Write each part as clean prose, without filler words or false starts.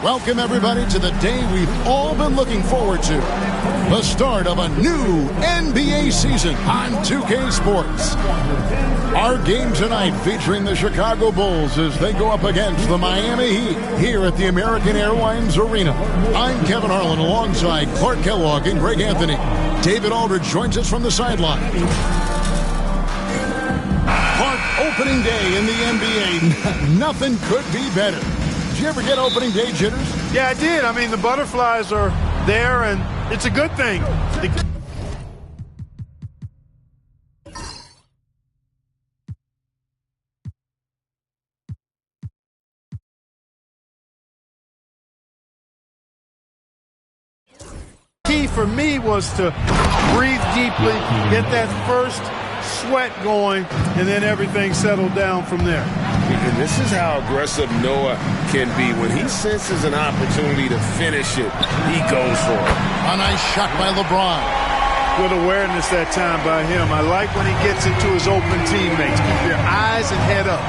Welcome, everybody, to the day we've all been looking forward to. The start of a new NBA season on 2K Sports. Our game tonight featuring the Chicago Bulls as they go up against the Miami Heat here at the American Airlines Arena. I'm Kevin Harlan alongside Clark Kellogg and Greg Anthony. David Aldridge joins us from the sideline. Clark, opening day in the NBA. Nothing could be better. Did you ever get opening day jitters? Yeah, I did. I mean, the butterflies are there, and it's a good thing. Key for me was to breathe deeply, get that first sweat going, and then everything settled down from there. And this is how aggressive Noah can be. When he senses an opportunity to finish it, he goes for it. A nice shot by LeBron. Good awareness that time by him. I like when he gets it to his open teammates. Keep your eyes and head up.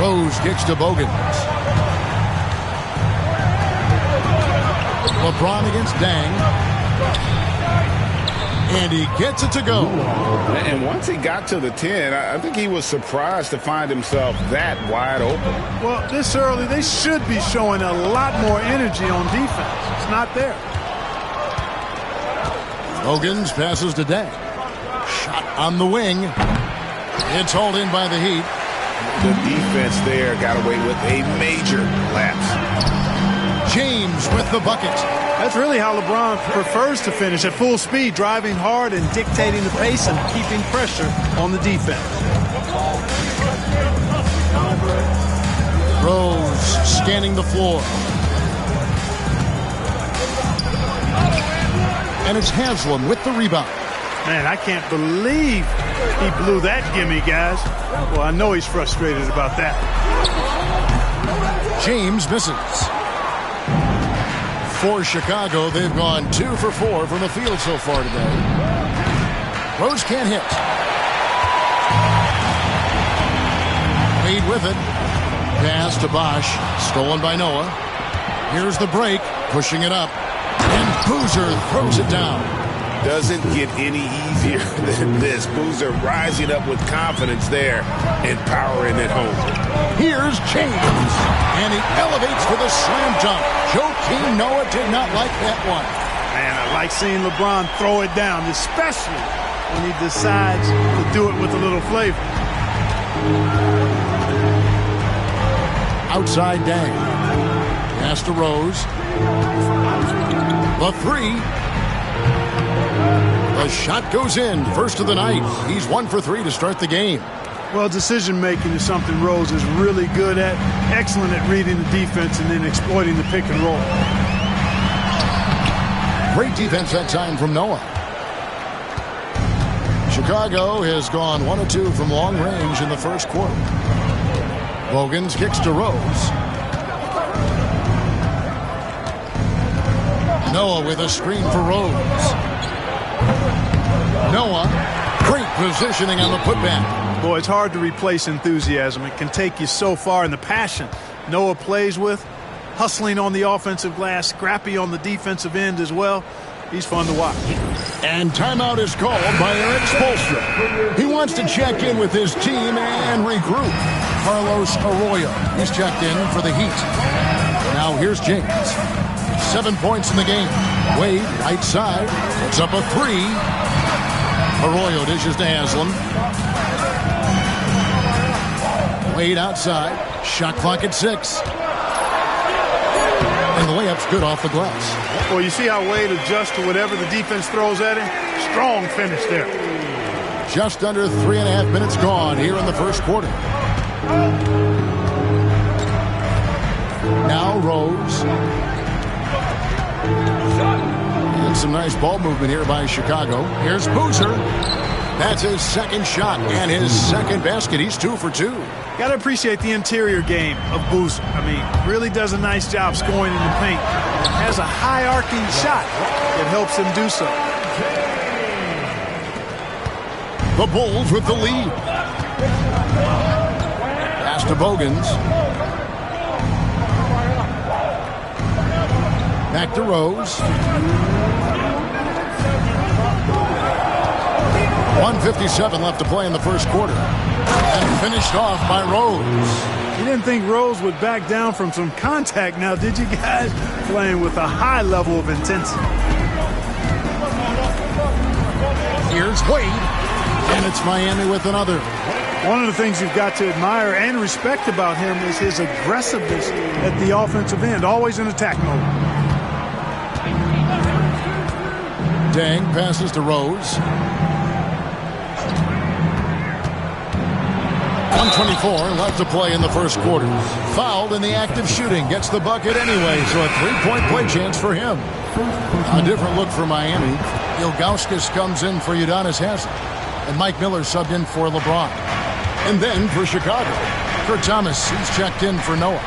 Rose kicks to Bogans. LeBron against Dang. And he gets it to go. And once he got to the 10, I think he was surprised to find himself that wide open. Well, this early, they should be showing a lot more energy on defense. It's not there. Bogans passes to Dang. Shot on the wing. It's hauled in by the Heat. The defense there got away with a major lapse. James with the bucket. That's really how LeBron prefers to finish, at full speed, driving hard and dictating the pace and keeping pressure on the defense. Rose scanning the floor. And it's Haslam with the rebound. Man, I can't believe he blew that gimme, guys. Well, I know he's frustrated about that. James misses. For Chicago, they've gone 2 for 4 from the field so far today. Rose can't hit. Lead with it. Pass to Bosch. Stolen by Noah. Here's the break. Pushing it up. And Boozer throws it down. Doesn't get any easier than this. Boozer rising up with confidence there and powering it home. Here's James. And he elevates for the slam dunk. Joakim Noah did not like that one. Man, I like seeing LeBron throw it down, especially when he decides to do it with a little flavor. Outside Dang. Pass to Rose. The three. The shot goes in. First of the night. He's 1 for 3 to start the game. Well, decision-making is something Rose is really good at. Excellent at reading the defense and then exploiting the pick and roll. Great defense that time from Noah. Chicago has gone 1 of 2 from long range in the first quarter. Bogans kicks to Rose. Noah with a screen for Rose. Noah, great positioning on the putback. Boy, it's hard to replace enthusiasm. It can take you so far, and the passion Noah plays with, hustling on the offensive glass, scrappy on the defensive end as well. He's fun to watch. And timeout is called by Eric Spoelstra. He wants to check in with his team and regroup. Carlos Arroyo, he's checked in for the Heat. Now here's James. 7 points in the game. Wade, right side, puts up a 3. Arroyo dishes to Haslam. Wade outside. Shot clock at 6. And the layup's good off the glass. Well, you see how Wade adjusts to whatever the defense throws at him? Strong finish there. Just under 3.5 minutes gone here in the first quarter. Now Rose. And some nice ball movement here by Chicago. Here's Boozer. That's his second shot and his second basket. He's 2 for 2. Got to appreciate the interior game of Boozer. I mean, really does a nice job scoring in the paint. Has a high arcing shot that helps him do so. The Bulls with the lead. Pass to Bogans. Back to Rose. 1:57 left to play in the first quarter. And finished off by Rose. You didn't think Rose would back down from some contact now, did you guys? Playing with a high level of intensity. Here's Wade. And it's Miami with another. One of the things you've got to admire and respect about him is his aggressiveness at the offensive end, always in attack mode. Dang passes to Rose. 1:24 left to play in the first quarter. Fouled in the act of shooting. Gets the bucket anyway, so a three-point play chance for him. A different look for Miami. Ilgauskas comes in for Udonis Haslem. And Mike Miller subbed in for LeBron. And then for Chicago, Kurt Thomas, he's checked in for Noah.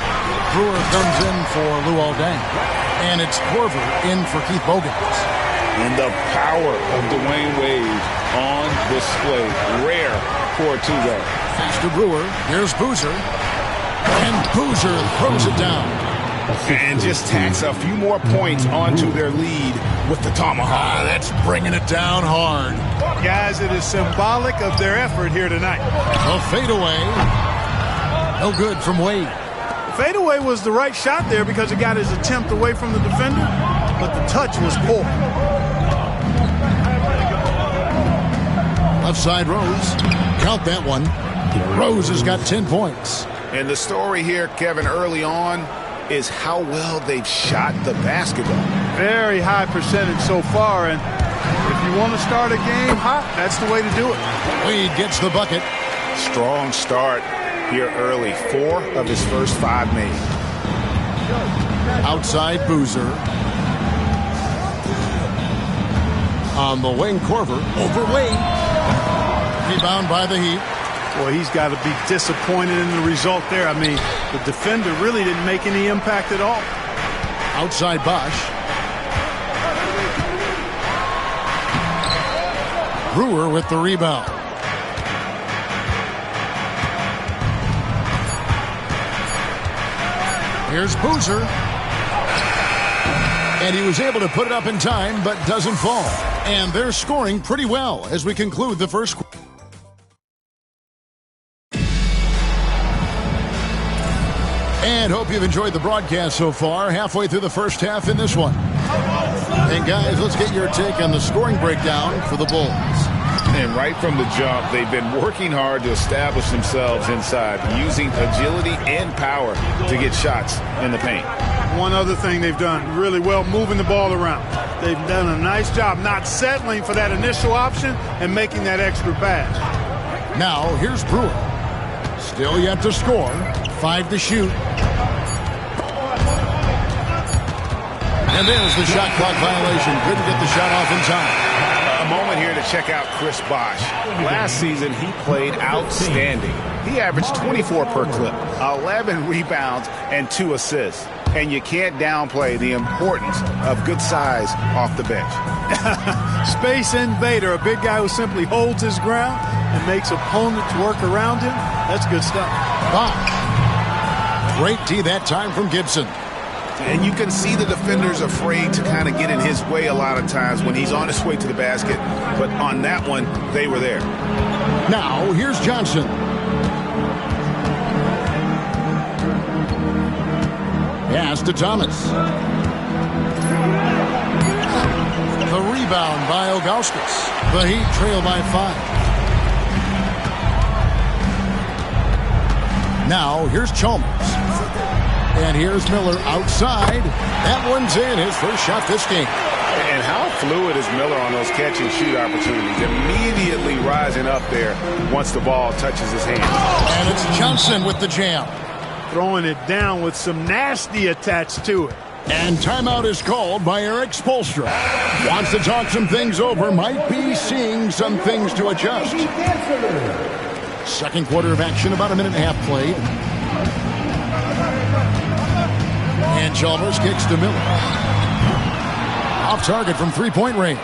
Brewer comes in for Luol Deng. And it's Korver in for Keith Bogans. And the power of Dwayne Wade on display. Rare for a two-guard. Pass to Brewer. Here's Boozer. And Boozer throws it down. And just tacks a few more points onto their lead with the tomahawk. That's bringing it down hard. Guys, it is symbolic of their effort here tonight. A fadeaway. No good from Wade. Fadeaway was the right shot there because it got his attempt away from the defender, but the touch was poor. Left side Rose. Count that one. Rose has got 10 points. And the story here, Kevin, early on is how well they've shot the basketball. Very high percentage so far, and if you want to start a game hot, that's the way to do it. Wade gets the bucket. Strong start here early. 4 of his first 5 made. Outside Boozer. On the wing, Korver. Over Wade. Rebound by the Heat. Well, he's got to be disappointed in the result there. I mean, the defender really didn't make any impact at all. Outside Bosch. Brewer with the rebound. Here's Boozer. And he was able to put it up in time, but doesn't fall. And they're scoring pretty well as we conclude the first quarter. And hope you've enjoyed the broadcast so far. Halfway through the first half in this one. And guys, let's get your take on the scoring breakdown for the Bulls. And right from the jump, they've been working hard to establish themselves inside, using agility and power to get shots in the paint. One other thing they've done really well, moving the ball around. They've done a nice job not settling for that initial option and making that extra pass. Now, here's Brewer. Still yet to score. 5 to shoot. And there's the shot clock violation. Couldn't get the shot off in time. A moment here to check out Chris Bosh. Last season, he played outstanding. He averaged 24 per clip, 11 rebounds, and 2 assists. And you can't downplay the importance of good size off the bench. Space invader, a big guy who simply holds his ground and makes opponents work around him. That's good stuff. Bosh. Great D that time from Gibson. And you can see the defenders afraid to kind of get in his way a lot of times when he's on his way to the basket. But on that one, they were there. Now, here's Johnson. Pass to Thomas. The rebound by Ilgauskas. The Heat trail by 5. Now, here's Chalmers. And here's Miller outside. That one's in. His first shot this game. And how fluid is Miller on those catch-and-shoot opportunities? Immediately rising up there once the ball touches his hand. And it's Johnson with the jam. Throwing it down with some nasty attached to it. And timeout is called by Eric Spoelstra. Wants to talk some things over. Might be seeing some things to adjust. Second quarter of action, about a minute and a half played. And Chalmers kicks to Miller. Off target from three-point range.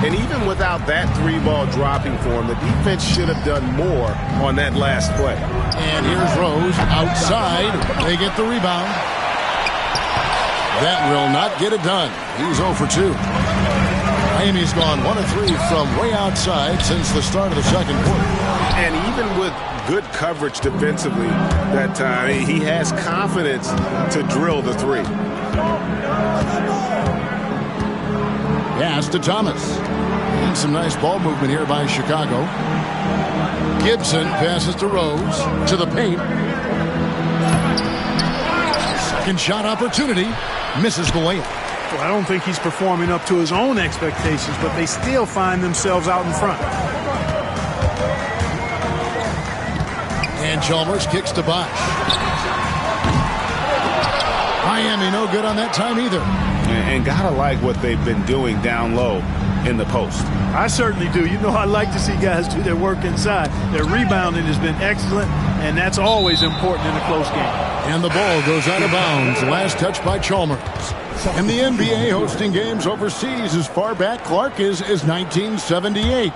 And even without that 3-ball dropping for him, the defense should have done more on that last play. And here's Rose outside. They get the rebound. That will not get it done. He's 0 for 2. Miami's gone 1 of 3 from way outside since the start of the second quarter. And even with good coverage defensively that time, he has confidence to drill the three. Pass to Thomas. And some nice ball movement here by Chicago. Gibson passes to Rose. To the paint. Second shot opportunity. Misses the layup. Well, I don't think he's performing up to his own expectations, but they still find themselves out in front. And Chalmers kicks to Bosch. Miami no good on that time either. And gotta like what they've been doing down low in the post. I certainly do. You know, I like to see guys do their work inside. Their rebounding has been excellent, and that's always important in a close game. And the ball goes out of bounds. Last touch by Chalmers. And the NBA hosting games overseas as far back, Clark, is 1978.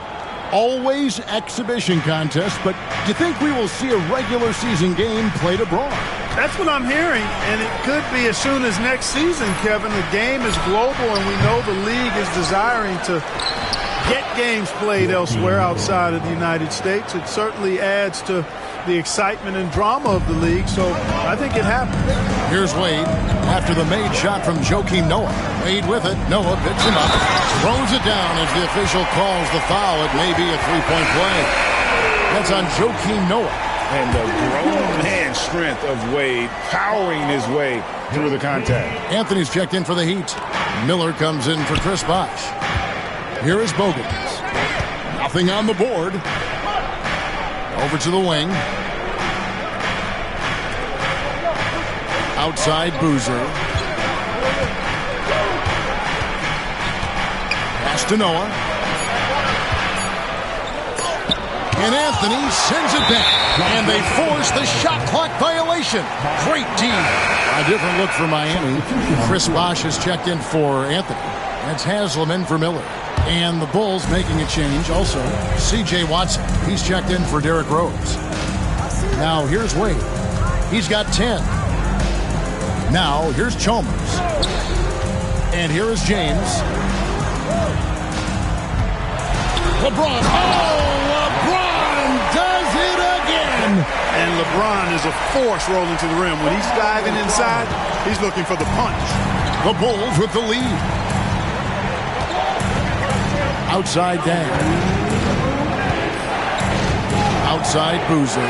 Always exhibition contests, but do you think we will see a regular season game played abroad? That's what I'm hearing, and it could be as soon as next season, Kevin. The game is global, and we know the league is desiring to get games played elsewhere outside of the United States. It certainly adds to the excitement and drama of the league, so I think it happens. Here's Wade after the made shot from Joakim Noah. Wade with it. Noah picks him up, throws it down as the official calls the foul. It may be a three-point play. That's on Joakim Noah. And the grown man strength of Wade powering his way through the contact. Anthony's checked in for the Heat. Miller comes in for Chris Bosh. Here is Bogans. Nothing on the board. Over to the wing. Outside Boozer. Pass to Noah. And Anthony sends it back. And they force the shot clock violation. Great D. A different look for Miami. Chris Bosh has checked in for Anthony. That's Haslam in for Miller. And the Bulls making a change also. C.J. Watson. He's checked in for Derrick Rose. Now here's Wade. He's got 10. Now here's Chalmers. And here is James. LeBron. Oh, LeBron does it again. And LeBron is a force rolling to the rim. When he's diving inside, he's looking for the punch. The Bulls with the lead. Outside Dan. Outside Boozer.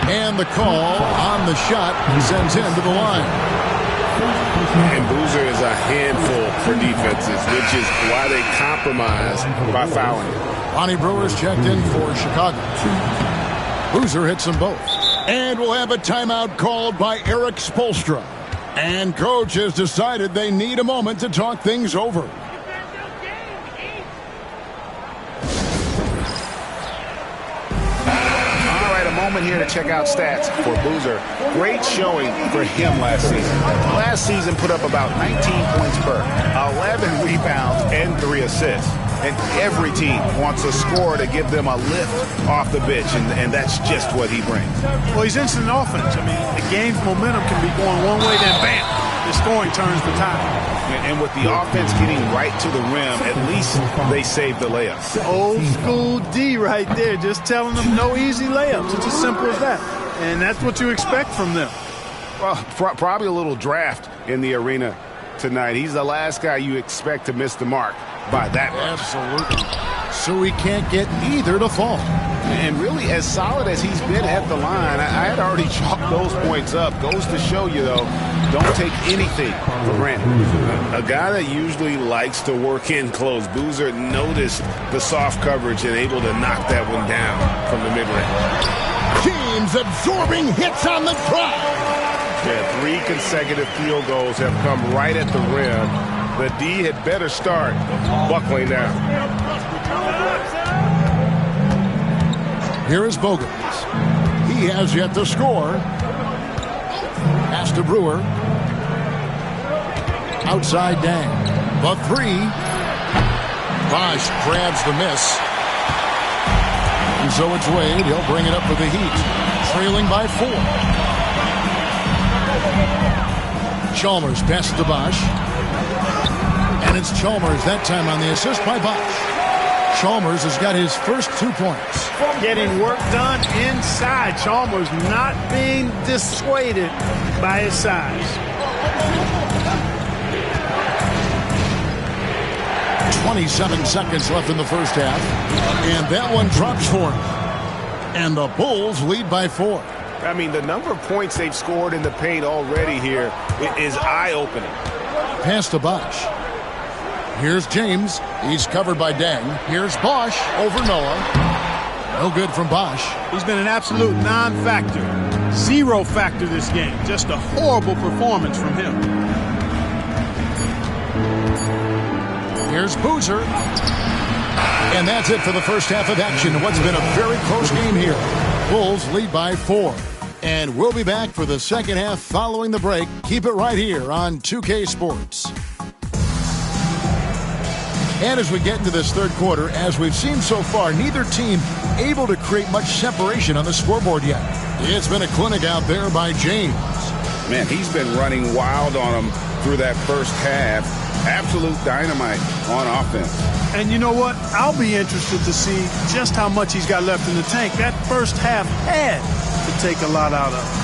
And the call on the shot sends him to the line. And Boozer is a handful for defenses, which is why they compromise by fouling. Lonnie Brewer's checked in for Chicago. Boozer hits them both. And we'll have a timeout called by Eric Spoelstra. And coach has decided they need a moment to talk things over. All right, a moment here to check out stats for Boozer. Great showing for him last season. Last season put up about 19 points per, 11 rebounds, and 3 assists. And every team wants a scorer to give them a lift off the bench, and that's just what he brings. Well, he's instant offense. I mean, the game's momentum can be going one way, then bam, the scoring turns the tide. And with the offense getting right to the rim, at least they save the layups. Old school D right there, just telling them no easy layups. It's as simple as that. And that's what you expect from them. Well, probably a little draft in the arena tonight. He's the last guy you expect to miss the mark by that much. Absolutely. So he can't get either to fall. And really, as solid as he's been at the line, I had already chalked those points up. Goes to show you, though, don't take anything for granted. A guy that usually likes to work in close. Boozer noticed the soft coverage and able to knock that one down from the mid-range. Teams absorbing hits on the drive. Yeah, 3 consecutive field goals have come right at the rim. The D had better start buckling down. Here is Bogans. He has yet to score. Pass to Brewer. Outside Dang. The 3. Bosh grabs the miss. And so it's Wade. He'll bring it up for the Heat. trailing by 4. Chalmers passes to Bosch. And it's Chalmers that time on the assist by Bosch. Chalmers has got his first 2 points. Getting work done inside. Chalmers not being dissuaded by his size. 27 seconds left in the first half. And that one drops for him. And the Bulls lead by 4. I mean, the number of points they've scored in the paint already here is eye-opening. Pass to Bosch. Here's James. He's covered by Dang. Here's Bosch over Noah. No good from Bosch. He's been an absolute non-factor. 0 factor this game. Just a horrible performance from him. Here's Boozer. And that's it for the first half of action. What's been a very close game here. Bulls lead by 4. And we'll be back for the second half following the break. Keep it right here on 2K Sports. And as we get into this third quarter, as we've seen so far, neither team able to create much separation on the scoreboard yet. It's been a clinic out there by James. Man, he's been running wild on them through that first half. Absolute dynamite on offense. And you know what? I'll be interested to see just how much he's got left in the tank. That first half had to take a lot out of him.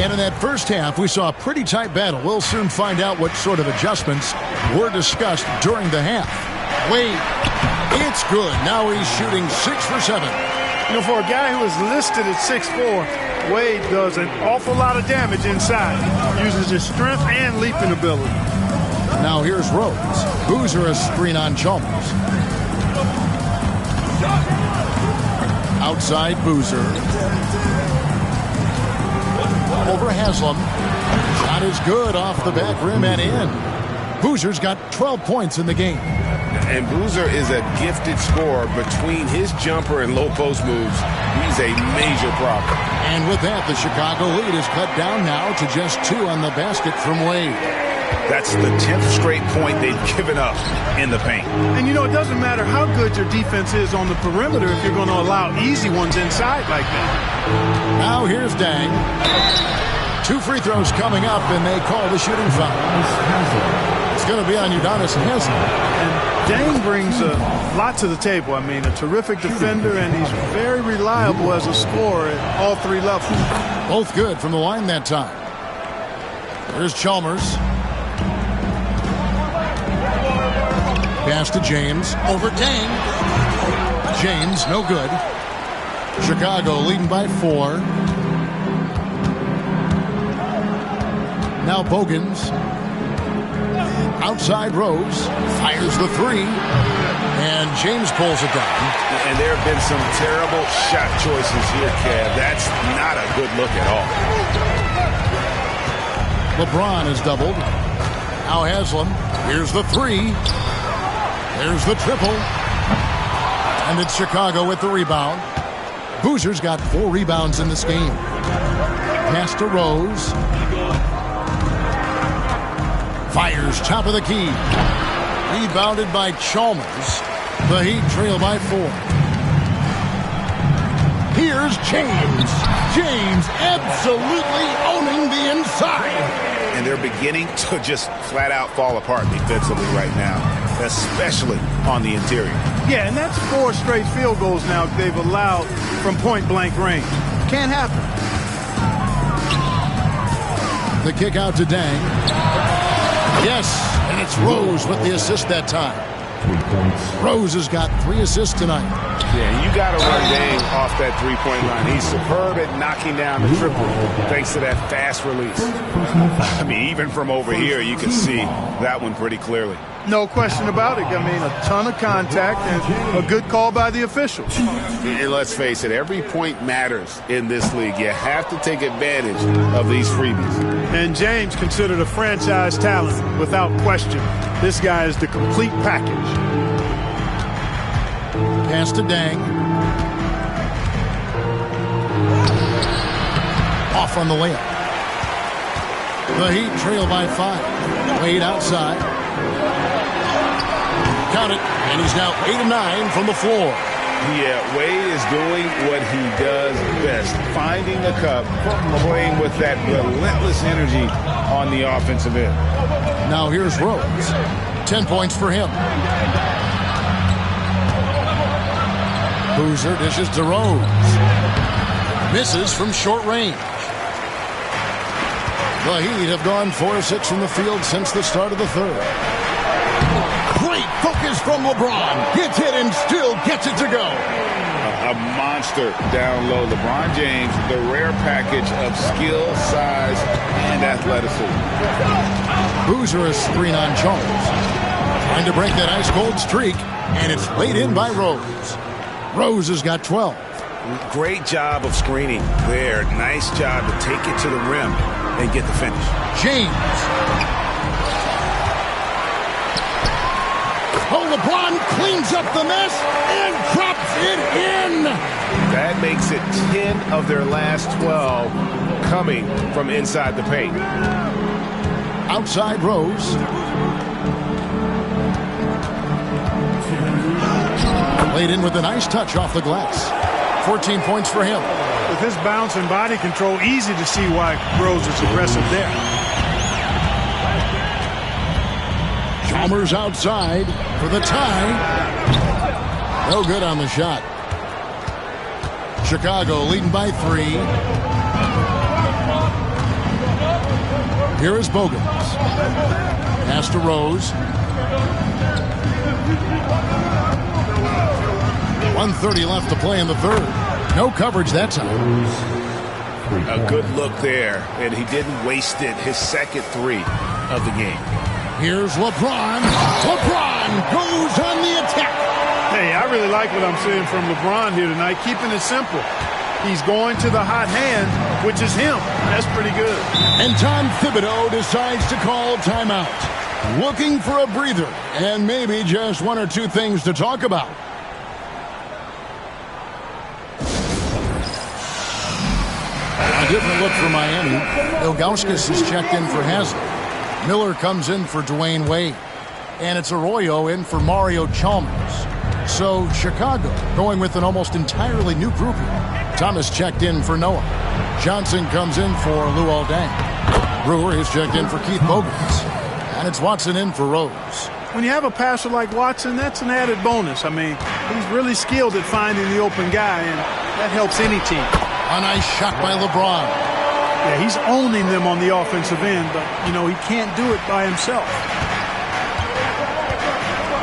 And in that first half, we saw a pretty tight battle. We'll soon find out what sort of adjustments were discussed during the half. Wade, it's good. Now he's shooting 6 for 7. You know, for a guy who is listed at 6'4", Wade does an awful lot of damage inside. Uses his strength and leaping ability. Now here's Rose. Boozer a screen on Chalmers. Outside Boozer. Over Haslam. Shot is good off the back rim and in. Boozer's got 12 points in the game. And Boozer is a gifted scorer. Between his jumper and low post moves, he's a major problem. And with that, the Chicago lead is cut down now to just 2 on the basket from Wade. That's the 10th straight point they've given up in the paint. And you know, it doesn't matter how good your defense is on the perimeter if you're going to allow easy ones inside like that. Now here's Dang. 2 free throws coming up, and they call the shooting foul. It's going to be on Udonis Haslem. And Dang brings a lot to the table. I mean, a terrific defender, and he's very reliable as a scorer at all 3 levels. Both good from the line that time. Here's Chalmers. Pass to James. Over Dang. James, no good. Chicago leading by 4. Now Bogans. Outside Rose. Fires the 3. And James pulls it down. And there have been some terrible shot choices here, Kev. That's not a good look at all. LeBron is doubled. Now Haslam. Here's the 3. There's the triple. And it's Chicago with the rebound. Boozer's got 4 rebounds in this game. Pass to Rose. Fires top of the key. Rebounded by Chalmers. The Heat trail by 4. Here's James. James absolutely owning the inside. And they're beginning to just flat out fall apart defensively right now, especially on the interior. Yeah, and that's 4 straight field goals now they've allowed from point-blank range. Can't happen. The kick out to Dang. Yes, and it's Rose with the assist that time. 3 points. Rose has got 3 assists tonight. Yeah, you got to run Dang off that 3-point line. He's superb at knocking down the triple thanks to that fast release. I mean, even from over here, you can see that one pretty clearly. No question about it. I mean, a ton of contact and a good call by the officials. And let's face it, every point matters in this league. You have to take advantage of these freebies. And James considered a franchise talent without question. This guy is the complete package. Pass to Dang. Off on the layup. The Heat trail by 5. Wade outside. Count it, and he's now 8 of 9 from the floor. Yeah, Wade is doing what he does best, finding the cup, playing with that relentless energy on the offensive end. Now here's Rose. 10 points for him. Boozer dishes to Rose. Misses from short range. The Heat have gone 4-6 from the field since the start of the third. Great focus from LeBron. Gets hit and still gets it to go. A monster down low. LeBron James, the rare package of skill, size, and athleticism. Boozer a screen on Jones. Trying to break that ice-cold streak, and it's laid in by Rose. Rose has got 12. Great job of screening there. Nice job to take it to the rim and get the finish. James. Oh, LeBron cleans up the mess and drops it in. That makes it 10 of their last 12 coming from inside the paint. Outside Rose. Laid in with a nice touch off the glass. 14 points for him. With his bounce and body control, easy to see why Rose is aggressive there. Chalmers outside for the tie. No good on the shot. Chicago leading by 3. Here is Bogans. Pass to Rose. 1:30 left to play in the third. No coverage that time. A good look there, and he didn't waste it. His second 3 of the game. Here's LeBron. LeBron goes on the attack. Hey, I really like what I'm seeing from LeBron here tonight, keeping it simple. He's going to the hot hand, which is him. That's pretty good. And Tom Thibodeau decides to call timeout. Looking for a breather and maybe just 1 or 2 things to talk about. A different look for Miami. Ilgauskas is checked in for Haslem. Miller comes in for Dwayne Wade. And it's Arroyo in for Mario Chalmers. So Chicago going with an almost entirely new group here. Thomas checked in for Noah. Johnson comes in for Luol Deng. Brewer is checked in for Keith Bogans. And it's Watson in for Rose. When you have a passer like Watson, that's an added bonus. I mean, he's really skilled at finding the open guy, and that helps any team. A nice shot by LeBron. Yeah, he's owning them on the offensive end, but, you know, he can't do it by himself.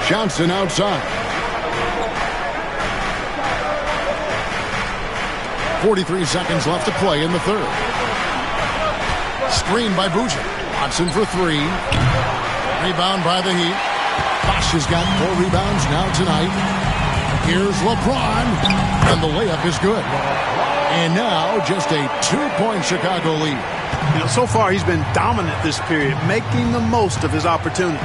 Johnson outside. 43 seconds left to play in the third. Screen by Boucher. Watson for 3. Rebound by the Heat. Bosch has got 4 rebounds now tonight. Here's LeBron. And the layup is good. And now just a 2-point Chicago lead. You know, so far he's been dominant this period, making the most of his opportunities.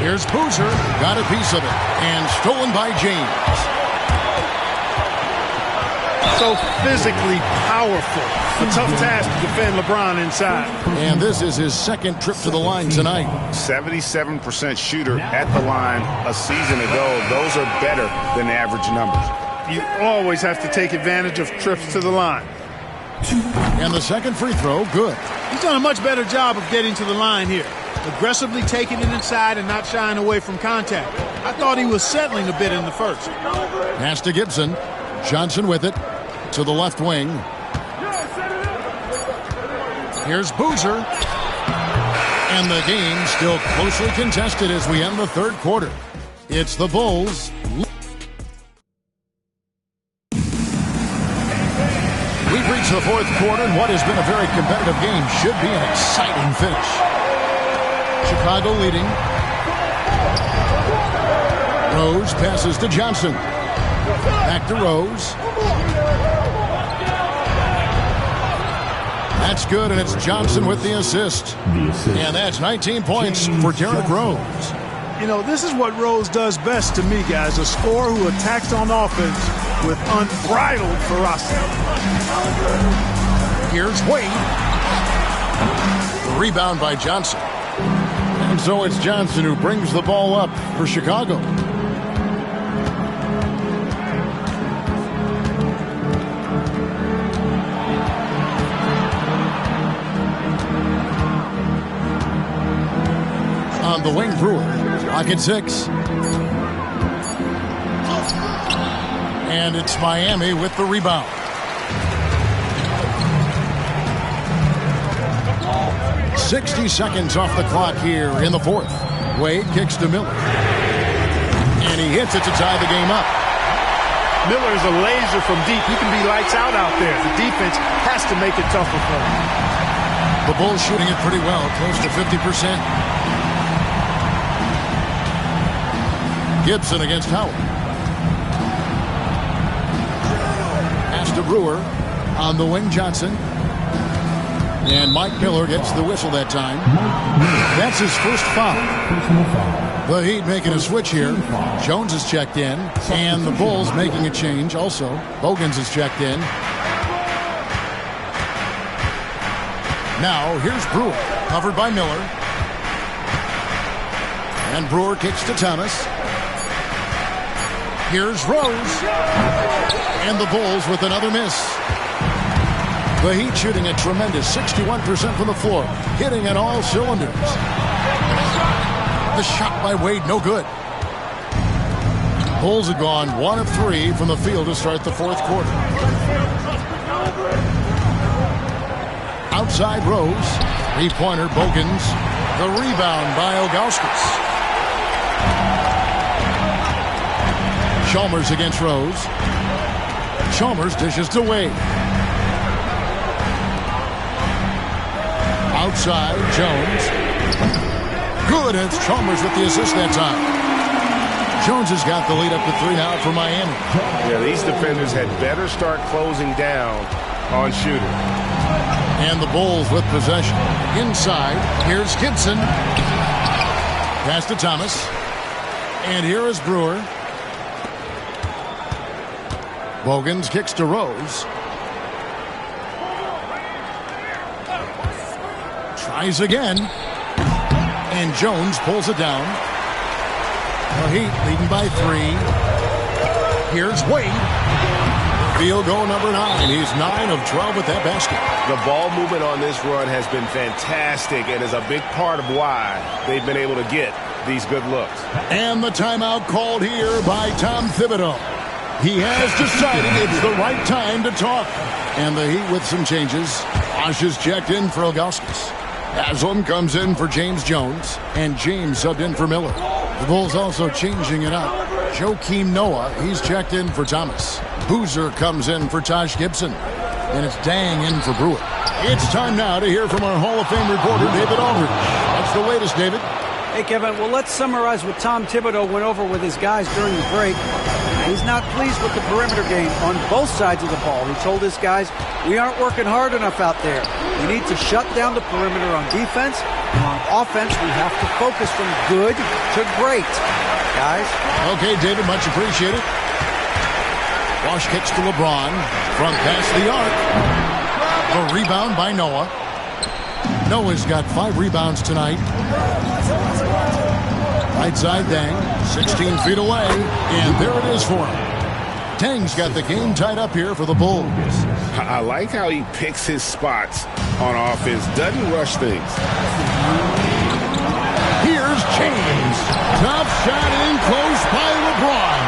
Here's Boozer. Got a piece of it. And stolen by James. So physically powerful. A tough task to defend LeBron inside. And this is his second trip to the line tonight. 77% shooter at the line a season ago. Those are better than average numbers. You always have to take advantage of trips to the line. And the second free throw, good. He's done a much better job of getting to the line here. Aggressively taking it inside and not shying away from contact. I thought he was settling a bit in the first. Pass to Gibson. Johnson with it to the left wing. Here's Boozer. And the game still closely contested as we end the third quarter. It's the Bulls. We've reached the fourth quarter, and what has been a very competitive game should be an exciting finish. Chicago leading. Rose passes to Johnson. Back to Rose. That's good, and it's Johnson with the assist. And that's 19 points for Derrick Rose. You know, this is what Rose does best to me, guys. A scorer who attacks on offense with unbridled ferocity. Here's Wade. Rebound by Johnson. And so it's Johnson who brings the ball up for Chicago. On the wing, Brewer. Lock at 6. And it's Miami with the rebound. 60 seconds off the clock here in the fourth. Wade kicks to Miller. And he hits it to tie the game up. Miller is a laser from deep. He can be lights out there. The defense has to make it tougher for him. The Bulls shooting it pretty well, close to 50%. Gibson against Howard. Pass to Brewer. On the wing, Johnson. And Mike Miller gets the whistle that time. That's his first foul. The Heat making a switch here. Jones is checked in. And the Bulls making a change also. Bogans is checked in. Now, here's Brewer. Covered by Miller. And Brewer kicks to Thomas. Here's Rose. And the Bulls with another miss. The Heat shooting a tremendous 61% from the floor, hitting at all cylinders. The shot by Wade, no good. Bulls have gone 1 of 3 from the field to start the fourth quarter. Outside Rose, three-pointer Bogans, the rebound by Ilgauskas. Chalmers against Rose. Chalmers dishes to Wade. Outside, Jones. Good, and it's Chalmers with the assist that time. Jones has got the lead up to 3 now for Miami. Yeah, these defenders had better start closing down on shooting. And the Bulls with possession. Inside, here's Gibson. Pass to Thomas. And here is Brewer. Bogans kicks to Rose. Tries again. And Jones pulls it down. The Heat leading by 3. Here's Wade. Field goal number 9. He's 9 of 12 with that basket. The ball movement on this run has been fantastic and is a big part of why they've been able to get these good looks. And the timeout called here by Tom Thibodeau. He has decided it's the right time to talk. And the Heat with some changes. Bosh is checked in for Ilgauskas. Haslam comes in for James Jones. And James subbed in for Miller. The Bulls also changing it up. Joakim Noah, he's checked in for Thomas. Boozer comes in for Taj Gibson. And it's Dang in for Brewer. It's time now to hear from our Hall of Fame reporter, David Aldridge. What's the latest, David? Hey, Kevin. Well, let's summarize what Tom Thibodeau went over with his guys during the break. He's not pleased with the perimeter game on both sides of the ball. He told his guys, we aren't working hard enough out there. We need to shut down the perimeter on defense. And on offense, we have to focus from good to great. Guys? Okay, David, much appreciated. Bosh kicks to LeBron. From past the arc. A rebound by Noah. Noah's got 5 rebounds tonight. Right side, Dang. 16 feet away. And there it is for him. Dang's got the game tied up here for the Bulls. I like how he picks his spots on offense. Doesn't rush things. Here's James. Tough shot in close by LeBron.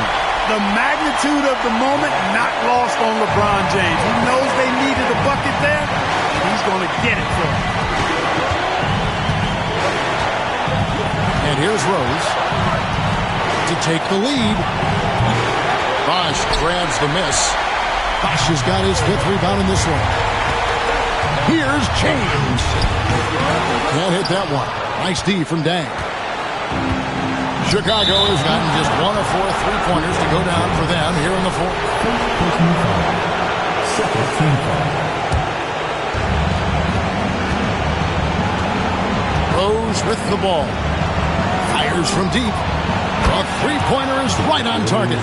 The magnitude of the moment not lost on LeBron James. He knows they needed a bucket there. He's going to get it for them. And here's Rose to take the lead. Bosh grabs the miss. Bosh has got his 5th rebound in this one. Here's James. Can't hit that one. Nice D from Dang. Chicago has gotten just 1 of 4 3-pointers to go down for them here in the fourth. Rose with the ball. Fires from deep. A 3-pointer is right on target.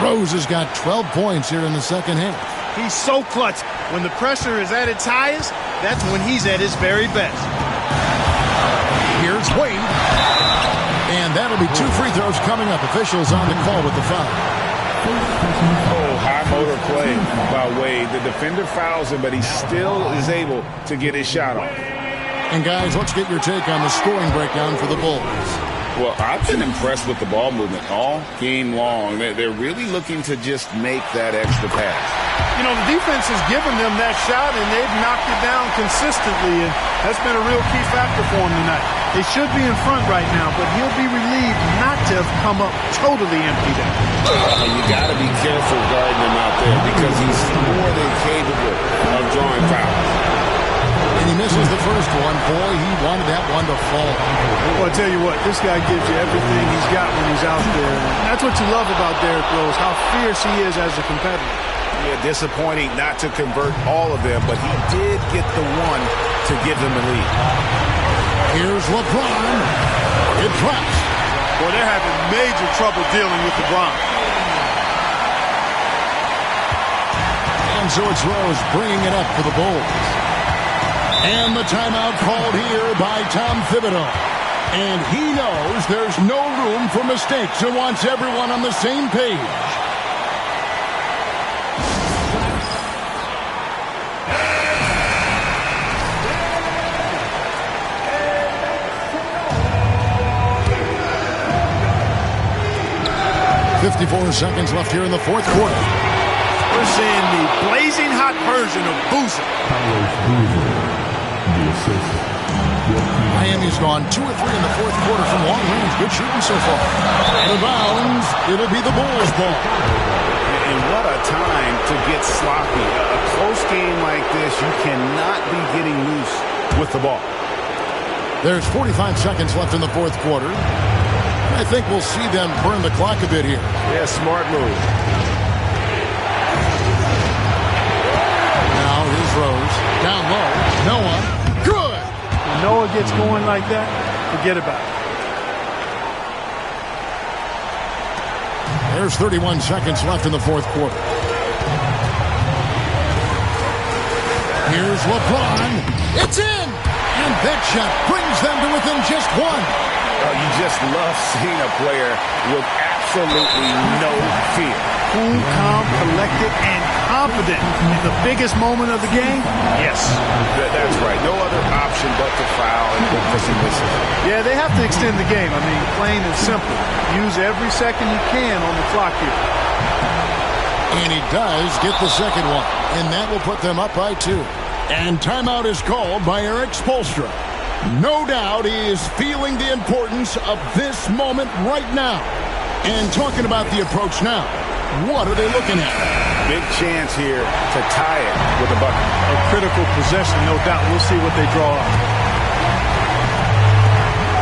Rose has got 12 points here in the second half. He's so clutch. When the pressure is at its highest, that's when he's at his very best. Here's Wade. And that'll be 2 free throws coming up. Officials on the call with the foul. Oh, high motor play by Wade. The defender fouls him, but he still is able to get his shot off. And guys, let's get your take on the scoring breakdown for the Bulls. Well, I've been impressed with the ball movement all game long. They're really looking to just make that extra pass. You know, the defense has given them that shot, and they've knocked it down consistently, and that's been a real key factor for them tonight. They should be in front right now, but he'll be relieved not to have come up totally empty there. You got to be careful guarding him out there because he's more than capable of drawing fouls. And he misses the first one. Boy, he wanted that one to fall. Well, I tell you what, this guy gives you everything he's got when he's out there. And that's what you love about Derrick Rose, how fierce he is as a competitor. Yeah, disappointing not to convert all of them, but he did get the one to give them the lead. Here's LeBron. It drops. Well, they're having major trouble dealing with LeBron. And so it's Rose bringing it up for the Bulls. And the timeout called here by Tom Thibodeau. And he knows there's no room for mistakes and wants everyone on the same page. .54 seconds left here in the fourth quarter. We're seeing the blazing hot version of Boozer. Miami's gone 2 of 3 in the fourth quarter from long range. Good shooting so far. Out of bounds, it'll be the Bulls' ball. And what a time to get sloppy. A close game like this, you cannot be getting loose with the ball. There's 45 seconds left in the fourth quarter. I think we'll see them burn the clock a bit here. Yeah, smart move. Now here's Rose. Down low. No one. Good. When Noah gets going like that, forget about it. There's 31 seconds left in the fourth quarter. Here's LeBron. It's in. And that shot brings them to within just one. You just love seeing a player with absolutely no fear. Cool, calm, collected, and confident in the biggest moment of the game? Yes. That's right. No other option but to foul and hope for simplicity. Yeah, they have to extend the game. I mean, plain and simple. Use every second you can on the clock here. And he does get the second one. And that will put them up by 2. And timeout is called by Eric Spoelstra. No doubt he is feeling the importance of this moment right now. And talking about the approach now, what are they looking at? Big chance here to tie it with a bucket. A critical possession, no doubt. We'll see what they draw up.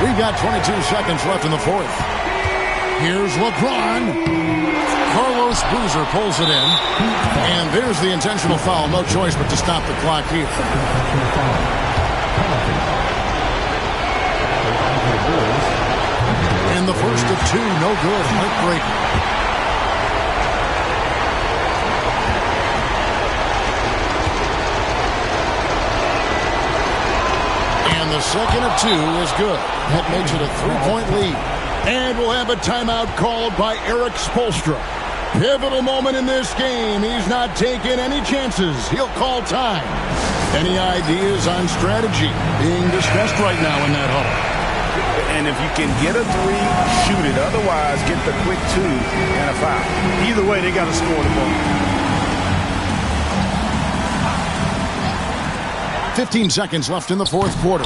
We've got 22 seconds left in the fourth. Here's LeBron. Carlos Boozer pulls it in. And there's the intentional foul. No choice but to stop the clock here. And the first of 2, no good. Heartbreaking. And the second of 2 is good. That makes it a 3-point lead. And we'll have a timeout called by Eric Spoelstra. Pivotal moment in this game. He's not taking any chances. He'll call time. Any ideas on strategy being discussed right now in that huddle? And if you can get a 3, shoot it. Otherwise, get the quick 2 and a foul. Either way, they got to score the ball. 15 seconds left in the fourth quarter.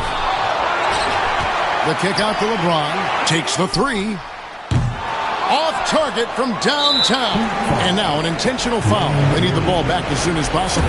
The kick out to LeBron. Takes the 3. Off target from downtown. And now an intentional foul. They need the ball back as soon as possible.